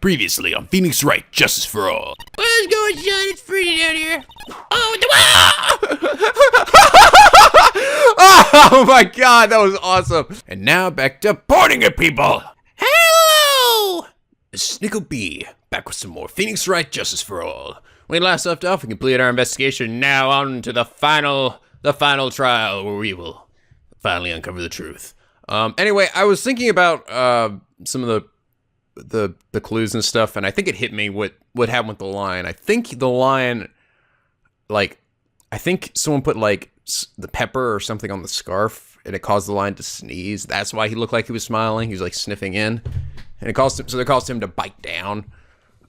Previously on Phoenix Wright, Justice for All. What's going on? It's pretty down here. Oh my god, that was awesome. And now back to pointing at people. Hello! This is NicoB, back with some more Phoenix Wright, Justice for All. When we last left off, we completed our investigation. Now on to the final trial, where we will finally uncover the truth. Anyway, I was thinking about some of the clues and stuff, and I think it hit me what happened with the lion. I think the lion, I think someone put the pepper or something on the scarf, and it caused the lion to sneeze. That's why he looked like he was smiling. He was sniffing in, and it caused him to bite down.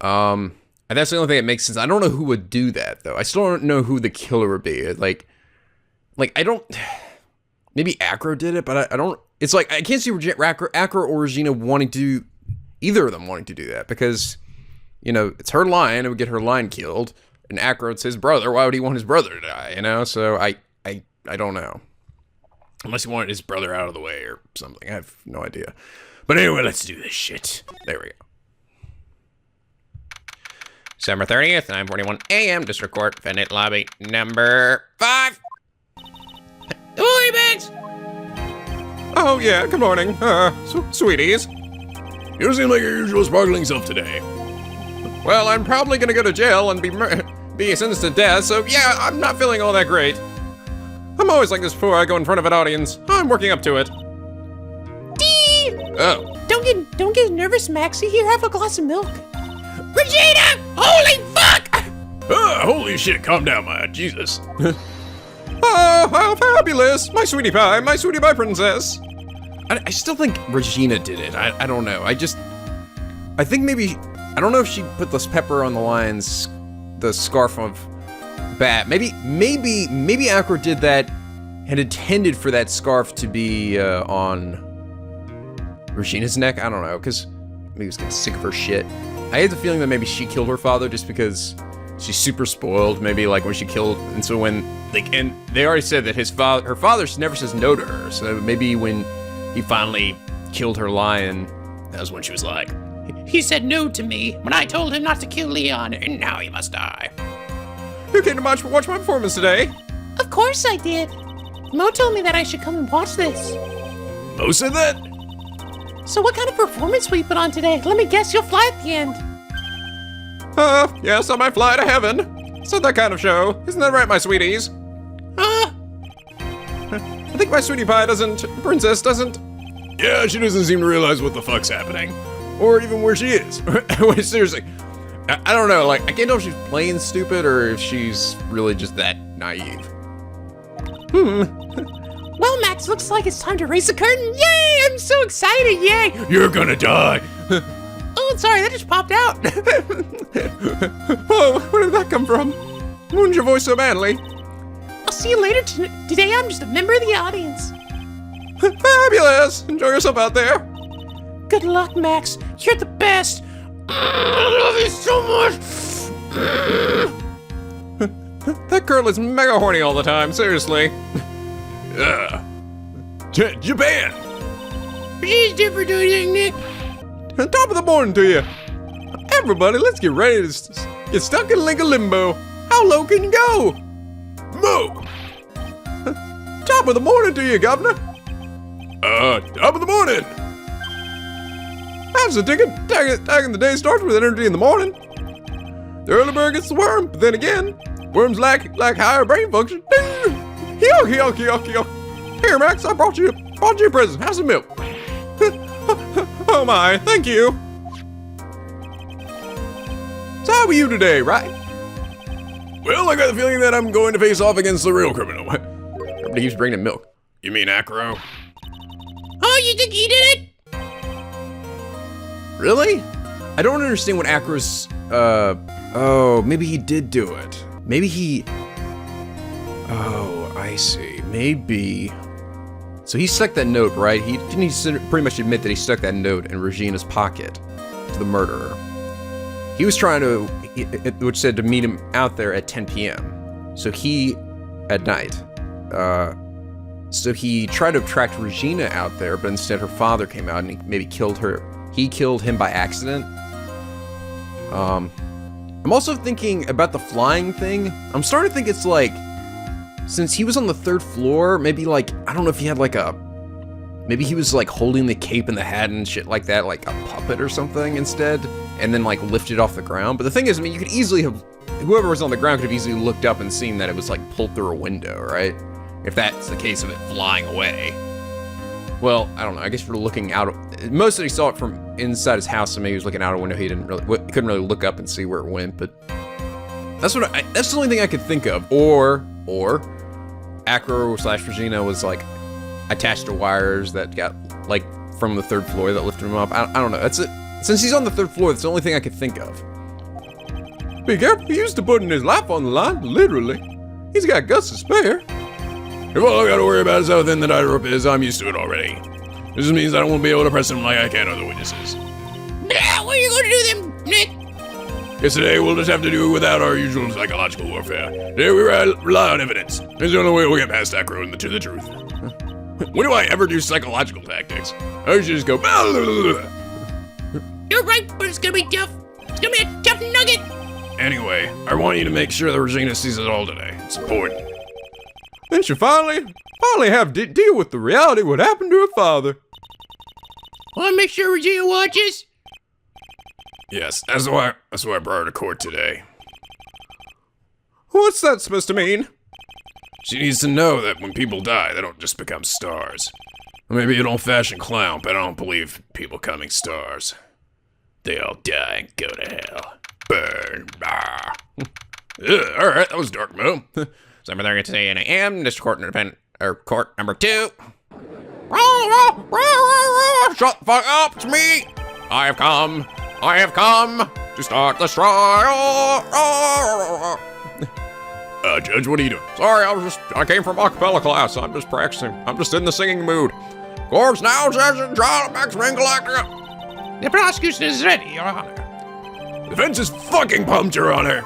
And that's the only thing that makes sense. I don't know who would do that though. I still don't know who the killer would be. I don't. Maybe Acro did it, but I don't. It's I can't see Acro or Regina wanting to. Either of them wanting to do that, because, it's her lion, it would get her lion killed, and Acro, it's his brother. Why would he want his brother to die, So I don't know. Unless he wanted his brother out of the way or something. I have no idea. But anyway, let's do this shit. There we go. December 30th, 9:41 a.m., District Court, Defendant Lobby, number 5. Hey, Max! Oh, yeah, good morning. Sweeties. You don't seem like your usual sparkling self today. Well, I'm probably gonna go to jail and be sentenced to death, so yeah, I'm not feeling all that great. I'm always like this before I go in front of an audience. I'm working up to it. Dee! Oh. Don't get nervous, Maxie. Here, have a glass of milk. Regina! Holy fuck! Holy shit, calm down, Maya. Jesus. Oh, how fabulous! My sweetie pie princess. I still think Regina did it. I don't know. I think maybe, I don't know if she put this pepper on the scarf of Bat. Maybe Acro did that and intended for that scarf to be on Regina's neck. I don't know, because maybe he was getting sick of her shit. I had the feeling that maybe she killed her father just because she's super spoiled. Maybe when she killed, and so when, and they already said that her father never says no to her. So maybe when he finally killed her lion, that was when she was like, he said no to me when I told him not to kill Leon, and now he must die. You came to watch my performance today? Of course I did. Mo told me that I should come and watch this. Mo said that? So what kind of performance will you put on today? Let me guess, you'll fly at the end. Yes, I might fly to heaven. It's not that kind of show. Isn't that right, my sweeties? I think my sweetie pie princess doesn't. Yeah, she doesn't seem to realize what the fuck's happening. Or even where she is. Wait, seriously. I don't know, I can't tell if she's playing stupid or if she's really just that naive. Well, Max, looks like it's time to raise the curtain. Yay! I'm so excited, yay! You're gonna die! Oh, sorry, that just popped out. Whoa, where did that come from? When's your voice so manly? I'll see you later. Today I'm just a member of the audience. Fabulous! Enjoy yourself out there. Good luck, Max. You're the best. I love you so much. That girl is mega horny all the time, seriously. Japan! She's different, do you think, Nick? Top of the morning to you. Everybody, let's get ready to get stuck in limbo. How low can you go? Moo! Top of the morning to you, Governor. Top of the morning! That's the ticket. Tagging the day starts with energy in the morning. The early bird gets the worm, but then again, worms lack higher brain function. Here, Max, I brought you a present. Have some milk. Oh my, thank you. So how are you today, Wright? Well, I got the feeling that I'm going to face off against the real criminal. Everybody keeps bringing milk. You mean Acro? Oh, you think he did it? Really? I don't understand what Acro's, oh, maybe he did do it. Maybe he, oh, I see, maybe. So he stuck that note, right? Didn't he pretty much admit that he stuck that note in Regina's pocket to the murderer? He was trying to, which said to meet him out there at 10 p.m. So at night, so he tried to attract Regina out there, but instead her father came out and he maybe killed her. He killed him by accident. I'm also thinking about the flying thing. I'm starting to think it's like, since he was on the 3rd floor, maybe like, I don't know if he had like maybe he was like holding the cape and the hat and shit like that, like a puppet or something instead, and then like lifted off the ground. But the thing is, I mean, you could easily have, whoever was on the ground could have easily looked up and seen that it was like pulled through a window, right? If that's the case of it flying away. Well, I don't know, I guess we're looking out, most of he saw it from inside his house, so maybe he was looking out a window, he couldn't really look up and see where it went, but that's that's the only thing I could think of. Or Acro/Regina was like attached to wires that got like from the 3rd floor that lifted him up. I don't know, that's it. Since he's on the 3rd floor, that's the only thing I could think of. Be careful, he used to putting his life on the line, literally. He's got guts to spare. If all I gotta worry about is how thin the tightrope is, I'm used to it already. This just means I won't be able to press him like I can other witnesses. What are you gonna do then, Nick? Guess today we'll just have to do it without our usual psychological warfare. Today we rely on evidence. It's the only way we'll get past Acro and to the truth. When do I ever do psychological tactics? I should just go. You're right, but it's gonna be tough. It's gonna be a tough nugget. Anyway, I want you to make sure that Regina sees it all today. It's important. Then she finally have to deal with the reality of what happened to her father. Wanna make sure Regina watches? Yes, that's why I brought her to court today. What's that supposed to mean? She needs to know that when people die, they don't just become stars. Maybe an old-fashioned clown, but I don't believe people becoming stars. They all die and go to hell. Burn. Alright, that was dark, Mo. 7:30 a.m. District Court Court number 2. Shut the fuck up, it's me! I have come to start this trial. Judge, what are you doing? Sorry, I came from acapella class. I'm just practicing. I'm just in the singing mood. Court's now session, trial of Maximum Galactica. The prosecution is ready, Your Honor. Defense is fucking pumped, Your Honor.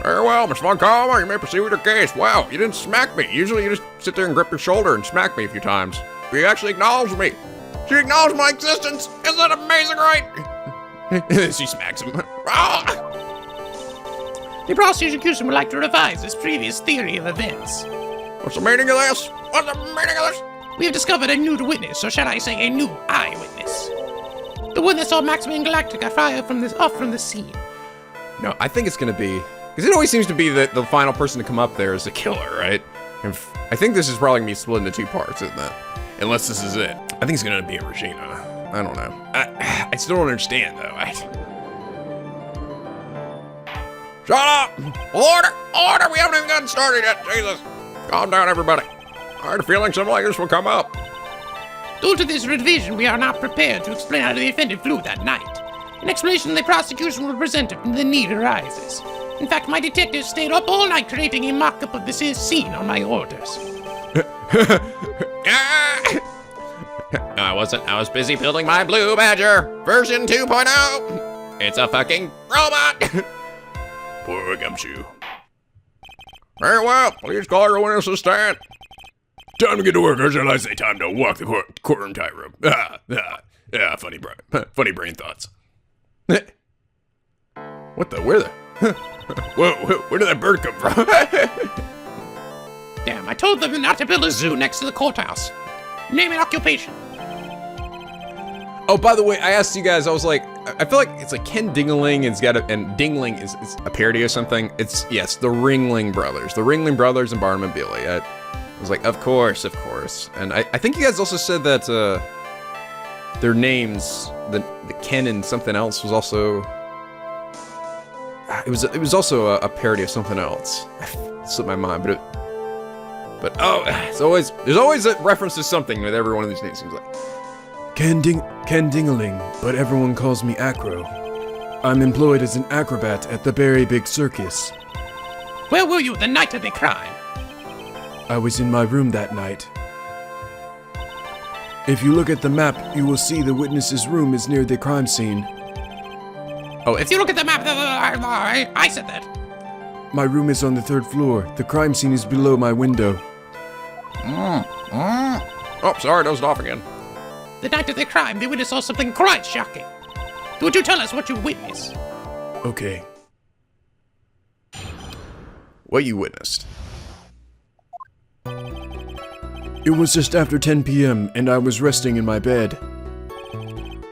Very well, Miss Von Calma, you may proceed with your case. Wow, you didn't smack me. Usually you just sit there and grip your shoulder and smack me a few times. But you actually acknowledged me. She acknowledged my existence. Isn't that amazing, right? She smacks him. The prosecution would like to revise its previous theory of events. What's the meaning of this? What's the meaning of this? We have discovered a new witness, or shall I say a new eyewitness. The one that saw Maximum Galactica fire off from the scene. No, I think it's gonna be, because it always seems to be that the final person to come up there is the killer, right? And I think this is probably gonna be split into 2 parts, isn't it? Unless this is it. I think it's gonna be a Regina. I don't know. I still don't understand though. Shut up! Order! Order! We haven't even gotten started yet. Jesus. Calm down, everybody. I had a feeling something like this will come up. Due to this revision, we are not prepared to explain how the offender flew that night. An explanation the prosecution will present if the need arises. In fact, my detectives stayed up all night creating a mock-up of this scene on my orders. I was busy building my Blue Badger version 2.0. It's a fucking robot. Poor Gumshoe. Very well, please call your witnesses stand. Time to get to work, or shall I say time to walk the courtroom tightrope. Funny brain thoughts. What the? Where the? Whoa, where did that bird come from? Damn, I told them not to build a zoo next to the courthouse. Name and occupation. Oh, by the way, I asked you guys, I was like, I feel like it's like Ken Dingaling and Dingling is a parody or something. It's, yes, the Ringling Brothers. The Ringling Brothers and Barnum and Billy. I was like, of course. And I think you guys also said that their names, the Ken and something else was also, it was also a parody of something else. It slipped my mind, but there's always a reference to something with every one of these names, seems like. Ken Dingaling, but everyone calls me Acro. I'm employed as an acrobat at the Berry Big Circus. Where were you the night of the crime? I was in my room that night. If you look at the map, you will see the witness's room is near the crime scene. Oh, if you look at the map, I said that. My room is on the 3rd floor. The crime scene is below my window. Oh, sorry, dozed off again. The night of the crime, the witness saw something quite shocking. Would you tell us what you witnessed? Okay. What you witnessed. It was just after 10 p.m. and I was resting in my bed.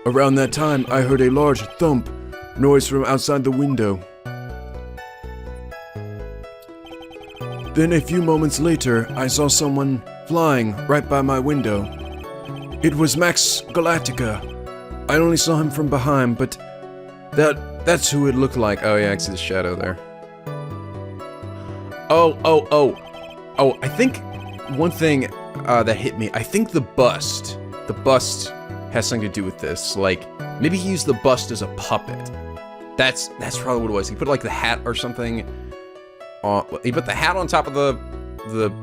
Around that time, I heard a large thump noise from outside the window. Then a few moments later, I saw someone flying right by my window. It was Max Galactica. I only saw him from behind, but that's who it looked like. Oh yeah, I see the shadow there. Oh, I think one thing that hit me, I think the bust has something to do with this. Like, maybe he used the bust as a puppet. That's probably what it was. He put like the hat or something on, he put the hat on top of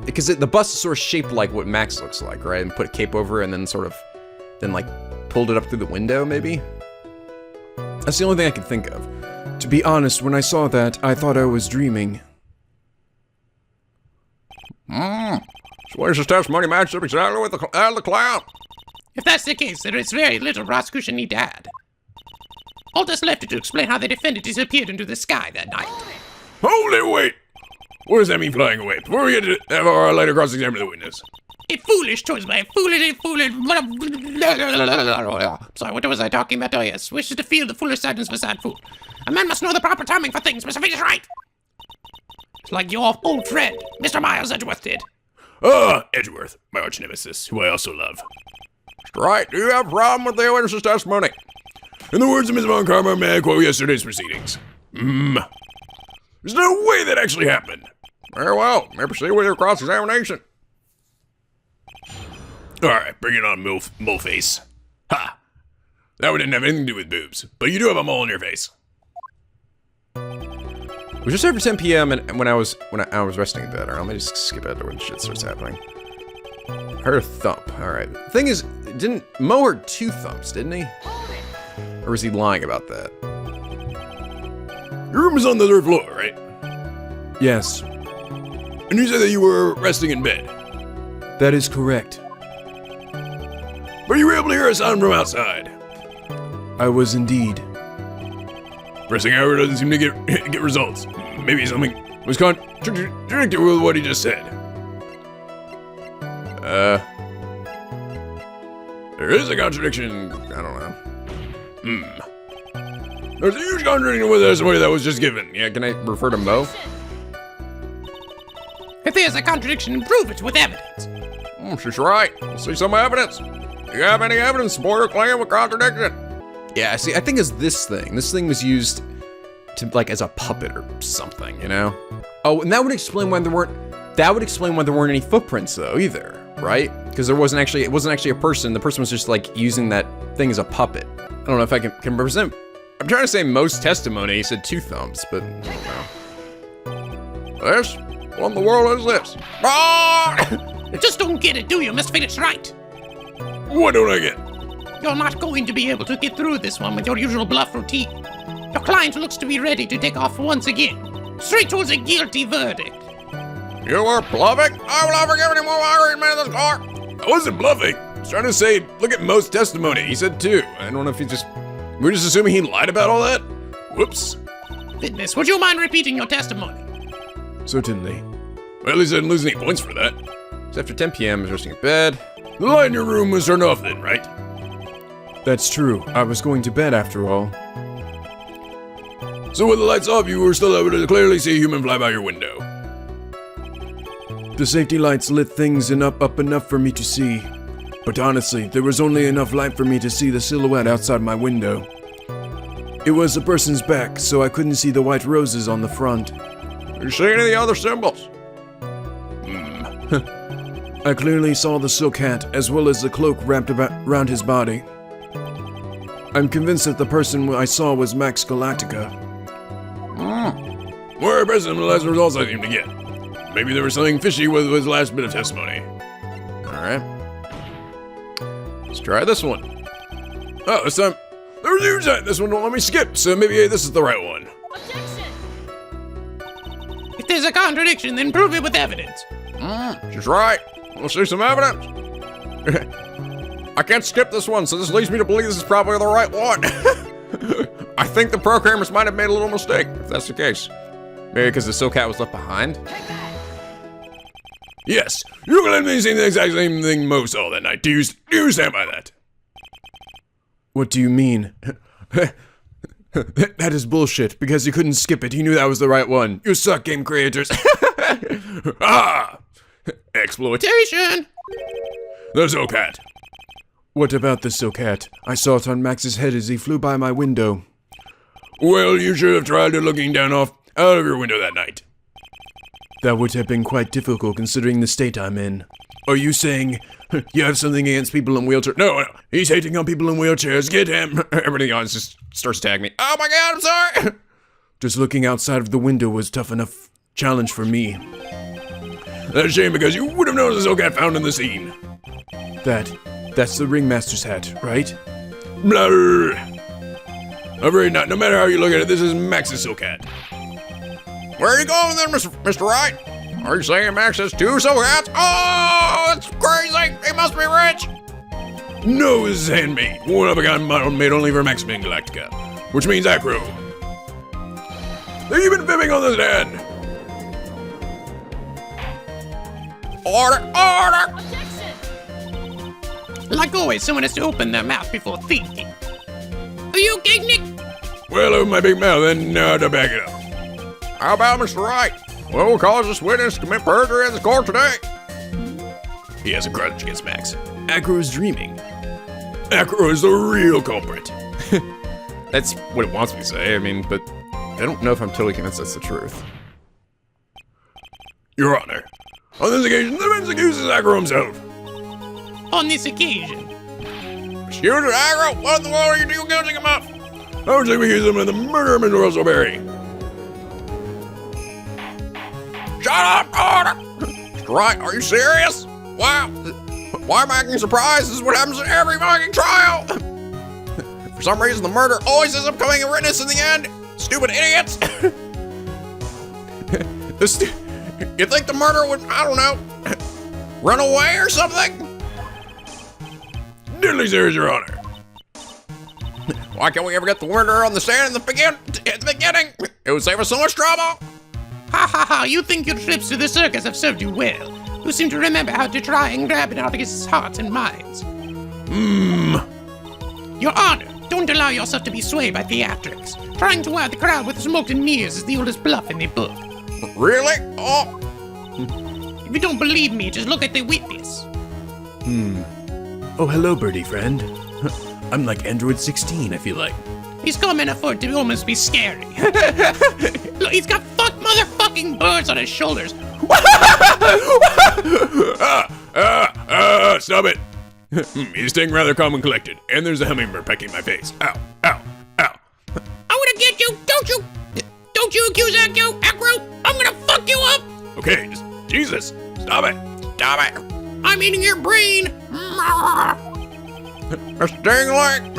because the bust is sort of shaped like what Max looks like, right? And put a cape over it and then like pulled it up through the window, maybe? That's the only thing I can think of. To be honest, when I saw that, I thought I was dreaming. Swayze's testimony matched up exactly with the clown. If that's the case, there is very little prosecution need to add. All that's left is to explain how the defendant disappeared into the sky that night. Holy wait! What does that mean, flying away? Before we get to have our later cross-examine the witness. A foolish choice by a foolish... Sorry, what was I talking about? Oh yes, wishes to feel the foolish sadness of a sad fool. A man must know the proper timing for things, Mr. Fate is right. It's like your old friend, Mr. Miles Edgeworth did. Edgeworth, my arch nemesis, who I also love. Mr. Wright, do you have a problem with the witness's testimony? In the words of Ms. Von Karma, may I quote yesterday's proceedings? There's no way that actually happened. Very well, may I proceed with your cross-examination? Alright, bring it on, mole-face. Ha! That one didn't have anything to do with boobs, but you do have a mole in your face. It was just after 10 p.m. and when I was resting in bed. Alright, let me just skip ahead to when shit starts happening. Heard a thump. Alright. The thing is, didn't Mo heard 2 thumps, didn't he? Or was he lying about that? Your room is on the 3rd floor, right? Yes, And you said that you were resting in bed. that is correct. But you were able to hear a sound from outside. I was indeed. Resting hour doesn't seem to get results. Maybe something was contradicted with what he just said. There is a contradiction. I don't know. There's a huge contradiction with somebody that was just given. Yeah, can I refer to Mo? If there's a contradiction, prove it with evidence. She's right. Let's see some evidence. Do you have any evidence to support her claim with contradiction? Yeah, see, I think it's this thing. This thing was used to, like, as a puppet or something, you know? Oh, and that would explain why there weren't any footprints, though, either, right? Because it wasn't actually a person. The person was just, like, using that thing as a puppet. I don't know if I can represent. I'm trying to say Mo's testimony. He said 2 thumps, but I don't know. This? What in the world is this? You just don't get it, do you, Mr. Fate is right? What don't I get? You're not going to be able to get through this one with your usual bluff routine. Your client looks to be ready to take off once again, straight towards a guilty verdict. You were bluffing? I will never give any more argument in this court. I wasn't bluffing. I was trying to say, look at Mo's testimony. He said 2. I don't know if we're just assuming he lied about all that? Whoops. Witness, would you mind repeating your testimony? Certainly. Well, at least I didn't lose any points for that. It's after 10 p.m. I was resting in bed. The light in your room was turned off then, right? That's true. I was going to bed after all. So with the lights off, you were still able to clearly see a human fly by your window. The safety lights lit things up enough for me to see. But honestly, there was only enough light for me to see the silhouette outside my window. It was a person's back, so I couldn't see the white roses on the front. You see any of the other symbols? I clearly saw the silk hat, as well as the cloak wrapped around his body. I'm convinced that the person I saw was Max Galactica. More impressive than the last results I seem to get. Maybe there was something fishy with his last bit of testimony. Alright. Let's try this one. Oh, this time, there was a huge sign. This one won't let me skip, so maybe this is the right one. If there's a contradiction, then prove it with evidence. She's right. We'll see some evidence. I can't skip this one, so this leads me to believe this is probably the right one. I think the programmers might have made a little mistake, if that's the case. Maybe because the Silcat was left behind? Yes, you can let me see the exact same thing Mo saw that night. Do you stand by that? What do you mean? That is bullshit, because you couldn't skip it. You knew that was the right one. You suck, game creators. Ah! Exploitation! The Silcat. What about the Silcat? I saw it on Max's head as he flew by my window. Well, you should have tried looking down out of your window that night. That would have been quite difficult considering the state I'm in. Are you saying you have something against people in wheelchairs? No, he's hating on people in wheelchairs. Get him. Everybody else just starts tagging me. Oh my god, I'm sorry! Just looking outside of the window was tough enough challenge for me. That's a shame because you would have noticed the Silcat found in the scene. That's the Ringmaster's hat, right? Blah. I'm afraid not. No matter how you look at it, this is Max's Silcat. Where are you going then, Mr. Wright? Are you saying Max has 2 Silcats? Oh, that's crazy! He must be rich! No, this is handmade. One of a kind model made only for Max Payne Galactica. Which means Acro. You've been fibbing on this, Dan. Order! Like always, someone has to open their mouth before thinking. Are you okay, Nick? Well, open my big mouth and to back it up. How about Mr. Wright? What will cause this witness to commit perjury in the court today? He has a grudge against Max. Acro is dreaming. Acro is the real culprit. That's what it wants me to say, I mean, but I don't know if I'm totally convinced that's the truth. Your Honor, on this occasion, the defense accuses Acro himself. On this occasion. Excuse me, Acro, what in the world are you accusing him of? I would say we accuse him of the murder of Mr. Russell Berry. Shut up, order! Mr. Wright, are you serious? Wow, why am I acting surprised? This is what happens in every fucking trial! For some reason, the murder always ends up becoming a witness in the end. Stupid idiots! You think the murderer would, I don't know, run away or something? Diddly serious, Your Honor. Why can't we ever get the murderer on the stand in the beginning? It would save us so much trouble. Ha ha ha, you think your trips to the circus have served you well. You seem to remember how to try and grab an artist's hearts and minds. Your Honor, don't allow yourself to be swayed by theatrics. Trying to wow the crowd with smoke and mirrors is the oldest bluff in the book. Really? Oh. If you don't believe me, just look at the witness. Oh, hello, birdie friend. I'm like Android 16, I feel like. He's come in for it to almost be scary. Look, he's got motherfucking birds on his shoulders. Stop it. He's staying rather calm and collected, and there's a hummingbird pecking my face. Ow, ow, ow. I wanna get you, don't you accuse Acro. I'm gonna fuck you up. Okay, Jesus, stop it. Stop it. I'm eating your brain. Mr. Dangling!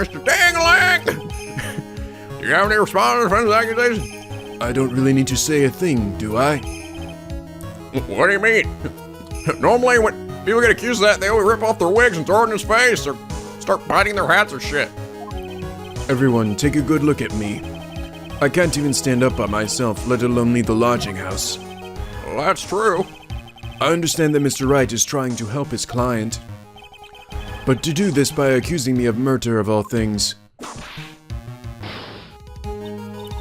Do you have any response to the friend's accusation? I don't really need to say a thing, do I? What do you mean? Normally when people get accused of that, they always rip off their wigs and throw it in his face or start biting their hats or shit. Everyone, take a good look at me. I can't even stand up by myself, let alone leave the lodging house. Well, that's true. I understand that Mr. Wright is trying to help his client. But to do this by accusing me of murder of all things.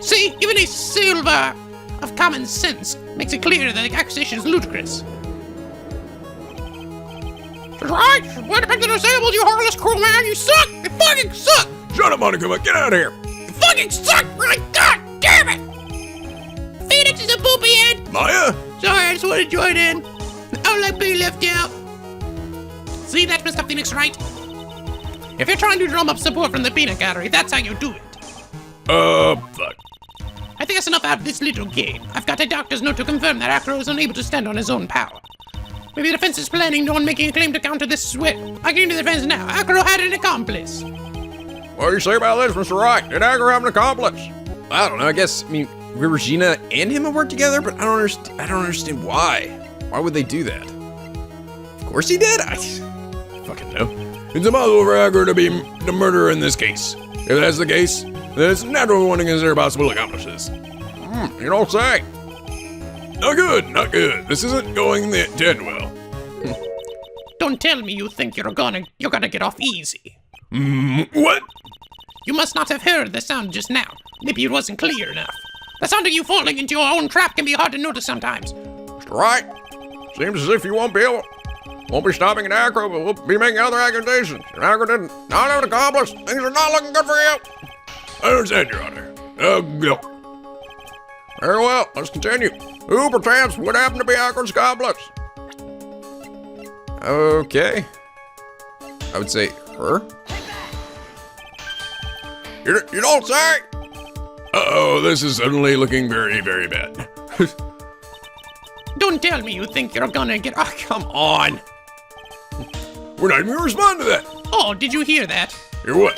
See, even a silver of common sense makes it clear that the accusation is ludicrous. Right? What did the disabled, you heartless cruel man? You suck! You fucking suck! Shut up, Monica, get out of here. You fucking suck! Right? God damn it! Phoenix is a poopy head! Maya? Sorry, I just want to join in. I don't like being left out. See, that's Mr. Phoenix, right? If you're trying to drum up support from the peanut gallery, that's how you do it. Fuck. I think that's enough out of this little game. I've got a doctor's note to confirm that Acro is unable to stand on his own power. Maybe the defense is planning on making a claim to counter this sweat. I can into the defense now. Acro had an accomplice. What do you say about this, Mr. Wright? Did Agro have an accomplice? I don't know, I mean, Regina and him have worked together, but I don't understand why. Why would they do that? Of course he did, I fucking know. It's impossible for Agro to be the murderer in this case. If that's the case, then it's natural one to consider possible accomplices. You don't say. Not good, not good. This isn't going the 10 well. Don't tell me you think you're gonna get off easy. What? You must not have heard the sound just now. Maybe it wasn't clear enough. The sound of you falling into your own trap can be hard to notice sometimes. Mr. Wright, seems as if you won't be stopping an acro, but we'll be making other accusations. Your acro did not have an accomplice. Things are not looking good for you. I understand, Your Honor. Go. Very well, let's continue. Who perchance would happen to be Acro's accomplice? Okay. I would say her. You don't say? Uh-oh, this is suddenly looking very, very bad. Don't tell me you think you're gonna get... Oh, come on. We're not even gonna respond to that. Oh, did you hear that? Hear what?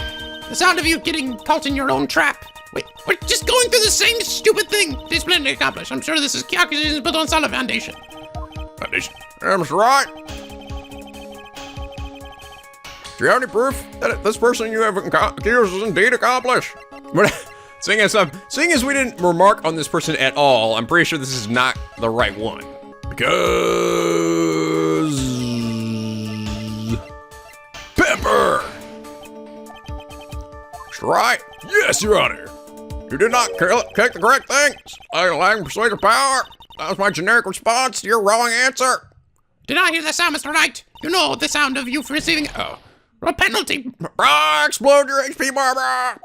The sound of you getting caught in your own trap. Wait, we're just going through the same stupid thing they splendidly accomplished. I'm sure this is accusations built on solid foundation. Foundation. Mr. Wright. Do you have any proof that this person you have accused is indeed accomplished? Seeing as we didn't remark on this person at all, I'm pretty sure this is not the right one. Because... Pepper! Mr. Wright? Yes, Your Honor. You did not click the correct things. I lack persuasive power. That was my generic response to your wrong answer. Did I hear the sound, Mr. Wright? You know the sound of you receiving a penalty. Explode your HP, Barbara!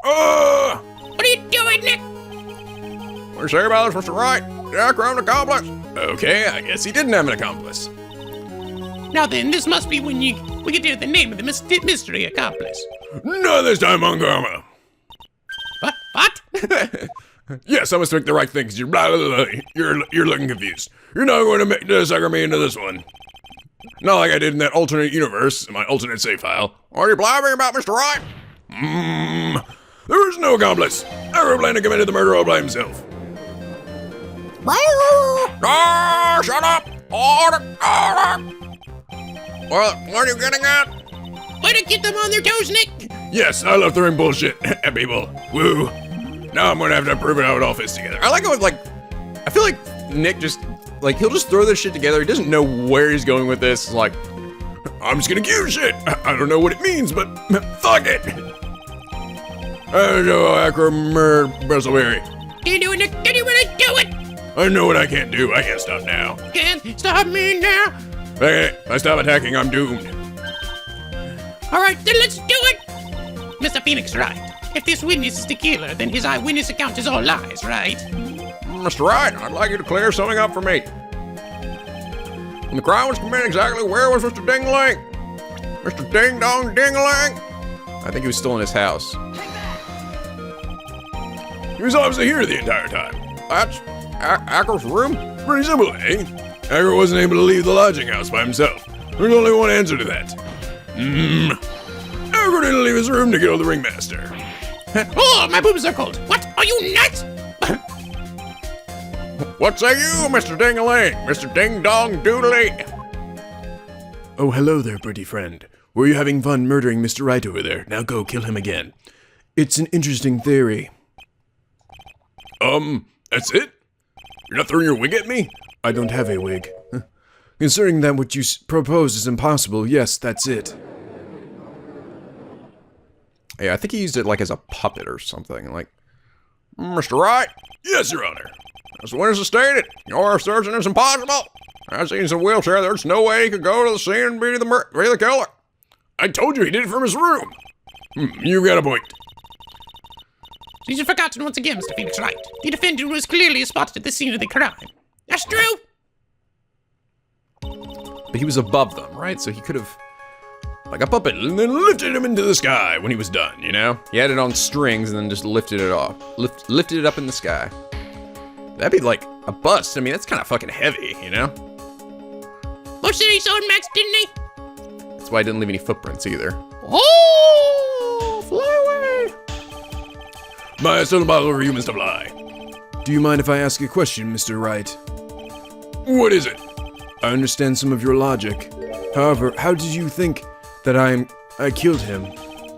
What are you doing, Nick? What do you say about this, Mr. Wright? Jack Round accomplice. Okay, I guess he didn't have an accomplice. Now then, this must be when we get to the name of the mystery accomplice. Not this time, Montgomery. What? Yes, I must make the right thing, because you're looking confused. You're not going to sucker me into this one. Not like I did in that alternate universe, in my alternate save file. What are you blabbering about, Mr. Wright? There is no accomplice. Aeroplane committed the murder all by himself. Ah, shut up! Order! What are you getting at? Way to get them on their toes, Nick! Yes, I love throwing bullshit at people. Woo. Now I'm gonna have to prove it how it all fits together. I like how, I feel like Nick just, he'll just throw this shit together. He doesn't know where he's going with this. Like, I'm just gonna cue shit. I don't know what it means, but fuck it. I know Acro murder Bristleberry. Can you do it, Nick? Can you really do it? I know what I can't do. I can't stop now. Can't stop me now. Okay, if I stop attacking, I'm doomed. All right, then let's do it. Mr. Phoenix Wright, if this witness is the killer, then his eyewitness account is all lies, right? Mr. Wright, I'd like you to clear something up for me. When the crime was committed, exactly where was Mr. Ding-a-ling? Mr. Ding-dong Ding-a-ling? I think he was still in his house. He was obviously here the entire time. That's Acro's room? Pretty simple, eh? Acro wasn't able to leave the lodging house by himself. There's only one answer to that. Acro didn't leave his room to kill the ringmaster. Oh, my boobs are cold. What? Are you nuts? What say you, Mr. Ding-a-ling? Mr. Ding-dong Doodly? Oh, hello there, pretty friend. Were you having fun murdering Mr. Wright over there? Now go kill him again. It's an interesting theory. That's it? You're not throwing your wig at me? I don't have a wig. Considering that what you propose is impossible, yes, that's it. Yeah, I think he used it as a puppet or something. Mr. Wright? Yes, Your Honor. As the witness has stated, your assertion is impossible. As he's in a wheelchair, there's no way he could go to the scene and be the killer. I told you he did it from his room. You've got a point. You've forgotten once again, Mr. Phoenix Wright. The defendant was clearly spotted at the scene of the crime. That's true. But he was above them, right? So he could have, like a puppet, and then lifted him into the sky when he was done, you know? He had it on strings and then just lifted it off. Lifted it up in the sky. That'd be like a bust. I mean, that's kind of fucking heavy, you know? Most said he saw Max, didn't he? That's why I didn't leave any footprints either. Oh, fly away. My still bottle of humans to fly. Do you mind if I ask a question, Mr. Wright? What is it? I understand some of your logic. However, how did you think that I killed him?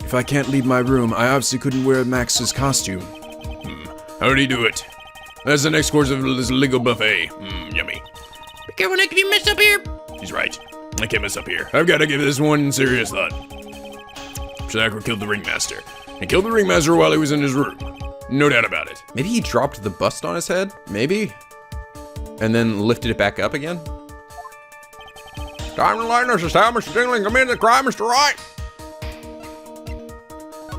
If I can't leave my room, I obviously couldn't wear Max's costume. How did he do it? That's the next course of this legal buffet. Yummy. Be careful, Nick, if you mess up here. He's right. I can't mess up here. I've got to give this one serious thought. Shadakra killed the ringmaster. He killed the ringmaster while he was in his room. No doubt about it. Maybe he dropped the bust on his head? Maybe? And then lifted it back up again? Time to lighten us, Mr. Dingling. Come in the crime, Mr. Wright.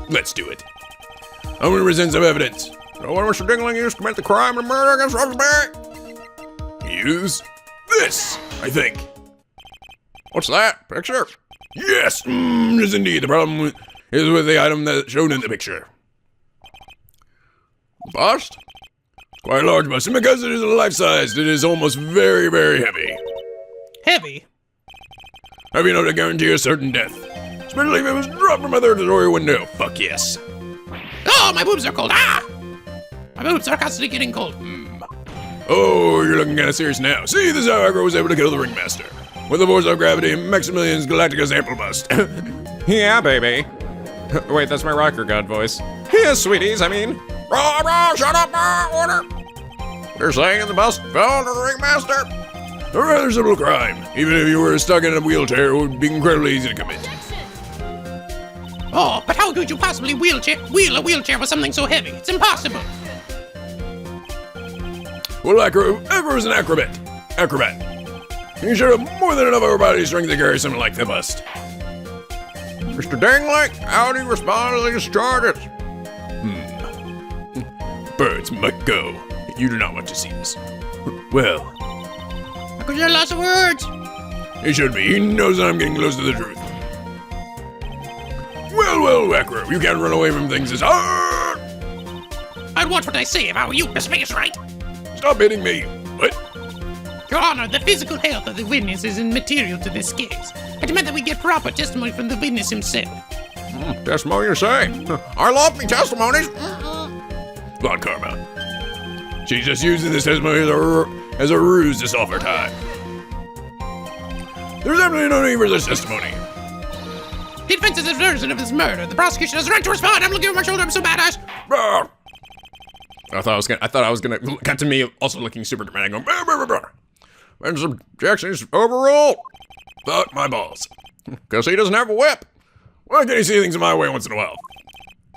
Let's do it. I'm going to present some evidence. So when Mr. Dingling used to commit the crime and murder against Roxbury, use this, I think. What's that? Picture? Yes, yes indeed. The problem is with the item that's shown in the picture. Bust? It's quite a large bust, and because it is life-sized, it is almost very, very heavy. Heavy? Heavy enough to guarantee a certain death. Especially if it was dropped from a third-story window. Fuck yes. Oh, my boobs are cold. Ah! My boobs are constantly getting cold. Oh, you're looking kind of serious now. See, this is how Aggro was able to kill the ringmaster. With the force of gravity and Maximilian's Galactica's ample bust. Yeah, baby. Wait, that's my rocker god voice. Yeah, sweeties, I mean. Bro, shut up, order. They're saying the bust fell to the ringmaster. A rather simple crime. Even if you were stuck in a wheelchair, it would be incredibly easy to commit. Oh, but how could you possibly wheel a wheelchair with something so heavy? It's impossible. Well, Aggro is an acrobat. You should have more than enough upper body strength to carry something like the bust. Mr. Dangling, how do you respond to these charges? Birds might go. You do not want to see this. Well. Because you're lots of words. He should be. He knows that I'm getting close to the truth. Well, Aggro, you can't run away from things as hard. I'd watch what I say if I were you, Mr. Wright. Stop hitting me. What? Your Honor, the physical health of the witness is immaterial to this case. I demand that we get proper testimony from the witness himself. Testimony, you say? I love me testimonies. Von Karma. She's just using this testimony as a ruse to solve her time. There's absolutely no need for this testimony. The defense's version of this murder. The prosecution has a right to respond. I'm looking over my shoulder. I'm so badass. I thought I was gonna cut to me also looking super dramatic going, Ben's objection is overruled. Fuck my balls. Because he doesn't have a whip. Why can't he see things in my way once in a while?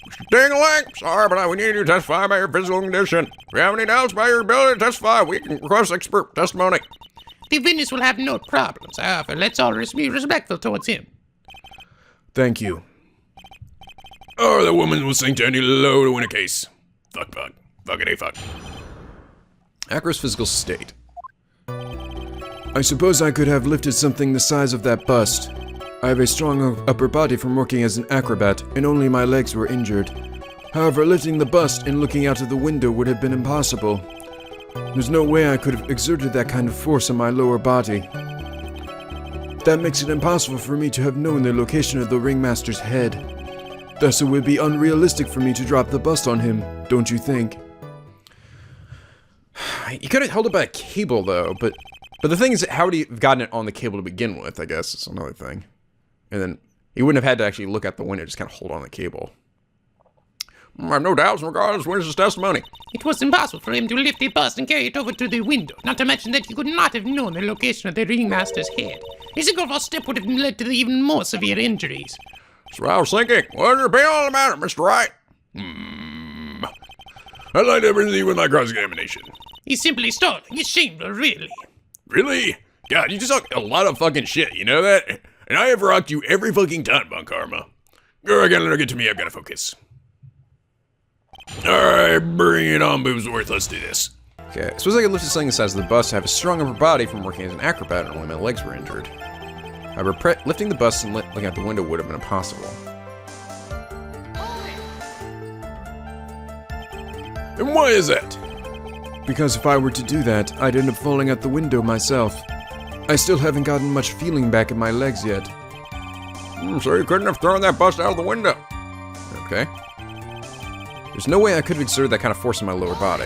Mr. Dingling, sorry, but we need you to testify about your physical condition. If you have any doubts about your ability to testify, we can request expert testimony. The witness will have no problems. However, let's all be respectful towards him. Thank you. Or the woman will sink to any low to win a case. Fuck. Fuckity fuck. Acro's physical state. I suppose I could have lifted something the size of that bust. I have a strong upper body from working as an acrobat, and only my legs were injured. However, lifting the bust and looking out of the window would have been impossible. There's no way I could have exerted that kind of force on my lower body. That makes it impossible for me to have known the location of the ringmaster's head. Thus, it would be unrealistic for me to drop the bust on him, don't you think? You could have held it by a cable though, but the thing is, how would he have gotten it on the cable to begin with, I guess, is another thing. And then he wouldn't have had to actually look out the window, just kind of hold on the cable. I have no doubts regardless of witness' testimony. It was impossible for him to lift the bust and carry it over to the window, not to mention that he could not have known the location of the ringmaster's head. A single false step would have led to even more severe injuries. That's what I was thinking. What's your opinion on the matter, Mr. Wright? I'd like to proceed with my cross-examination. He's simply stalling. He's shameful, really. Really? God, you just talk a lot of fucking shit, you know that? And I have rocked you every fucking time, Von Karma. Go again, let her get to me, I've got to focus. Alright, bring it on, Boobsworth, let's do this. Okay, I suppose I could lift something the size of the bust to have a strong upper body from working as an acrobat and only my legs were injured. However, lifting the bust and looking out the window would have been impossible. And why is that? Because if I were to do that, I'd end up falling out the window myself. I still haven't gotten much feeling back in my legs yet. So you couldn't have thrown that bust out of the window. Okay. There's no way I could have exerted that kind of force in my lower body.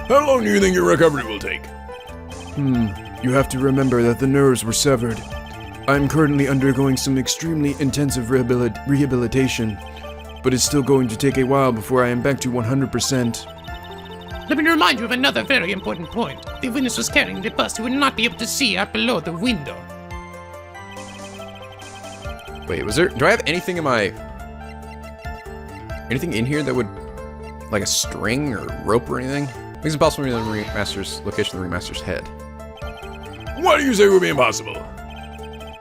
How long do you think your recovery will take? You have to remember that the nerves were severed. I'm currently undergoing some extremely intensive rehabilitation, but it's still going to take a while before I am back to 100%. Let me remind you of another very important point. If the witness was carrying the bus, he would not be able to see out below the window. Wait, was there... Do I have anything in my... Anything in here that would... Like a string or rope or anything? Makes it possible to be the Ringmaster's location of the Ringmaster's head. Why do you say it would be impossible?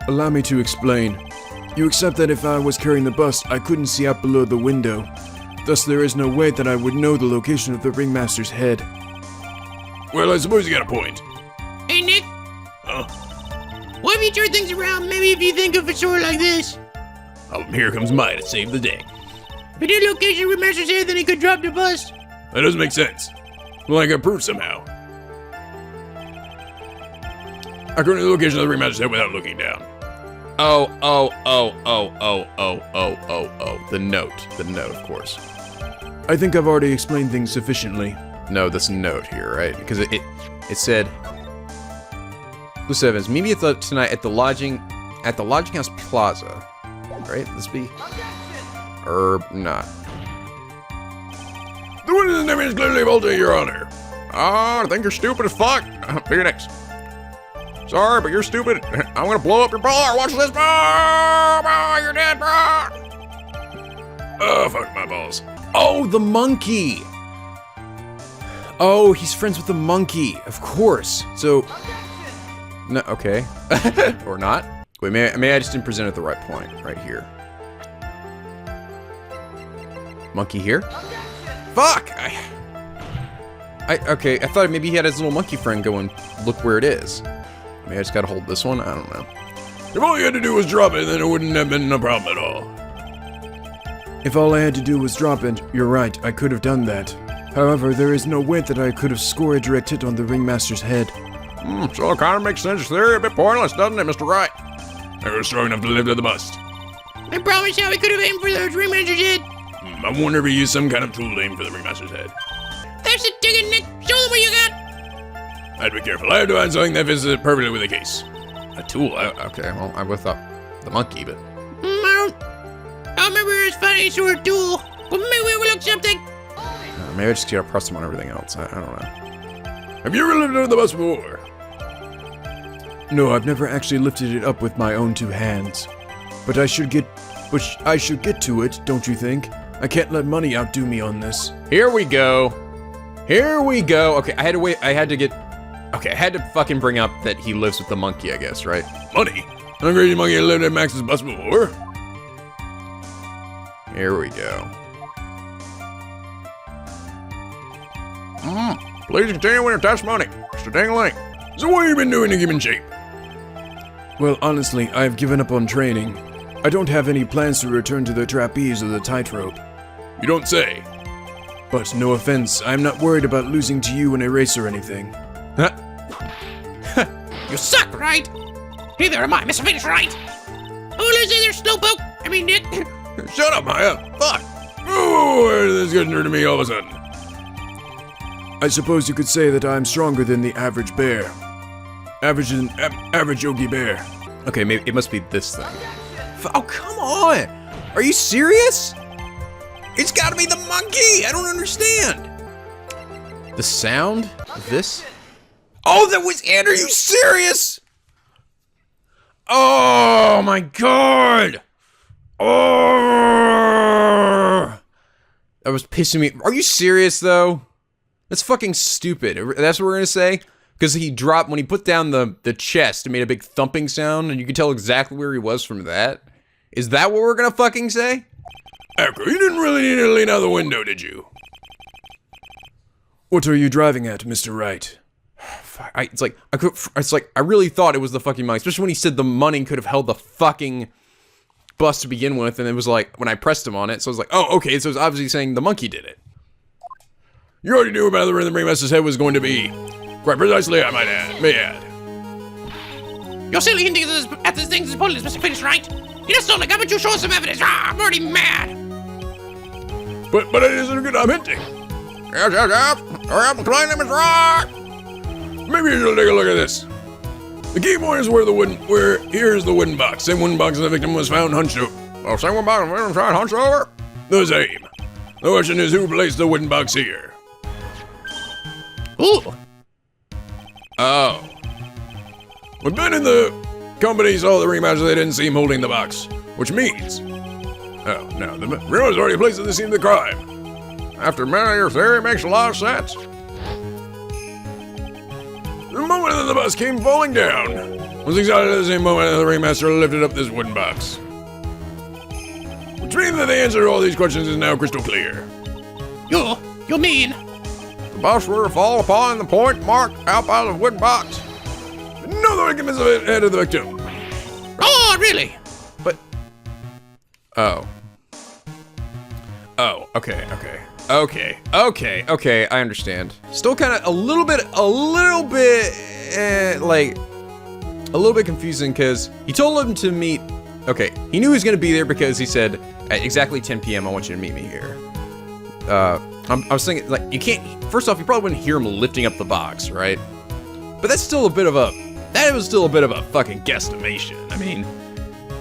Allow me to explain. You accept that if I was carrying the bus, I couldn't see out below the window. Thus, there is no way that I would know the location of the Ringmaster's head. Well, I suppose you got a point. Hey, Nick. Huh? What if you turn things around? Maybe if you think of it sort of like this. Oh, here comes Maya to save the day. If the location of Ringmaster's head, then he could drop the bus. That doesn't make sense. Well, I got proof somehow. I couldn't the location of the Ringmaster's head without looking down. Oh. The note, of course. I think I've already explained things sufficiently. No, this note here, right? Because it said, Luce Evans, meet me tonight at the lodging house plaza. Right? This be or not? The witness's name is clearly faulty, Your Honor. I think you're stupid as fuck. Be next. Sorry, but you're stupid. I'm gonna blow up your bar. Watch this. You're dead, bro. Oh, fuck my balls. Oh, the monkey! Oh, he's friends with the monkey, of course. So, no, okay, or not. Wait, may I just didn't present it at the right point, right here. Monkey here? Fuck! Okay, I thought maybe he had his little monkey friend go and look where it is. Maybe I just gotta hold this one? I don't know. If all you had to do was drop it, then it wouldn't have been a problem at all. If all I had to do was drop it, you're right, I could have done that. However, there is no way that I could have scored a direct hit on the Ringmaster's head. So it kind of makes sense. Theory a bit pointless, doesn't it, Mr. Wright? I was strong enough to live to the bust. I promise you, we could have aimed for the Ringmaster's head. I wonder if he used some kind of tool to aim for the Ringmaster's head. There's the ticket, Nick. Show them what you got. I'd be careful. I have to find something that fits perfectly with the case. A tool? Okay, well, I would've thought the monkey, but... I don't remember his funny sort of tool, but maybe we overlooked something. Maybe I just gotta press him on everything else. I don't know. Have you ever lived under the bus before? No, I've never actually lifted it up with my own two hands. But I should get to it, don't you think? I can't let money outdo me on this. Here we go. Here we go. Okay, I had to wait. I had to fucking bring up that he lives with the monkey, I guess, right? Money? Some crazy monkey that lived at Max's bus before? Here we go. Please continue with your testimony, Mr. Dingling. So what have you been doing to keep in shape? Well, honestly, I've given up on training. I don't have any plans to return to the trapeze or the tightrope. You don't say. But no offense, I'm not worried about losing to you in a race or anything. You suck, Wright. Neither am I, Mr. Finish Right. Oh, losing there, Slowpoke. I mean, Nick. Shut up, Maya. Fuck. Oh, this is getting to me all of a sudden. I suppose you could say that I'm stronger than the average bear. Average Yogi Bear. Okay, maybe it must be this thing. Oh, come on! Are you serious? It's gotta be the monkey! I don't understand! The sound of this? Oh, that was Ant! Are you serious? Oh my god! Oh! That was pissing me. Are you serious though? That's fucking stupid. That's what we're gonna say? Because he dropped, when he put down the chest, it made a big thumping sound, and you could tell exactly where he was from that. Is that what we're gonna fucking say? Echo, you didn't really need to lean out the window, did you? What are you driving at, Mr. Wright? It's like I really thought it was the fucking money, especially when he said the money could have held the fucking bus to begin with, and it was like when I pressed him on it, so I was like, oh, okay, so it's obviously saying the monkey did it. You already knew about the Ringmaster's head was going to be. Quite precisely, I may add. You're silly hinting at this thing's pointless, Mr. Finish Right. You just don't like, how about you show us some evidence? I'm already mad. But it isn't a good job hinting. Yes. My name is Wright. Maybe you should take a look at this. The key point is here's the wooden box. Same wooden box the victim was found hunched over. Oh, same wooden box the victim was found hunched over? The same. The question is who placed the wooden box here? Ooh. Oh. When Ben and the company saw the remaster, they didn't see him holding the box. Which means... Oh, no, the real already placed at the scene of the crime. After many your theory makes a lot of sense. The moment that the bus came falling down was exactly the same moment that the ringmaster lifted up this wooden box. Which means that the answer to all these questions is now crystal clear. You mean? The box were to fall upon the point marked out by the wooden box. No, the victim is the head of the victim. Oh, really? Oh. Oh, okay, I understand. Still kind of a little bit confusing because he told him to meet, okay, he knew he was gonna be there because he said, at exactly 10 p.m. I want you to meet me here. I was thinking, like, you can't, first off, you probably wouldn't hear him lifting up the box, right? But that was still a bit of a fucking guesstimation. I mean,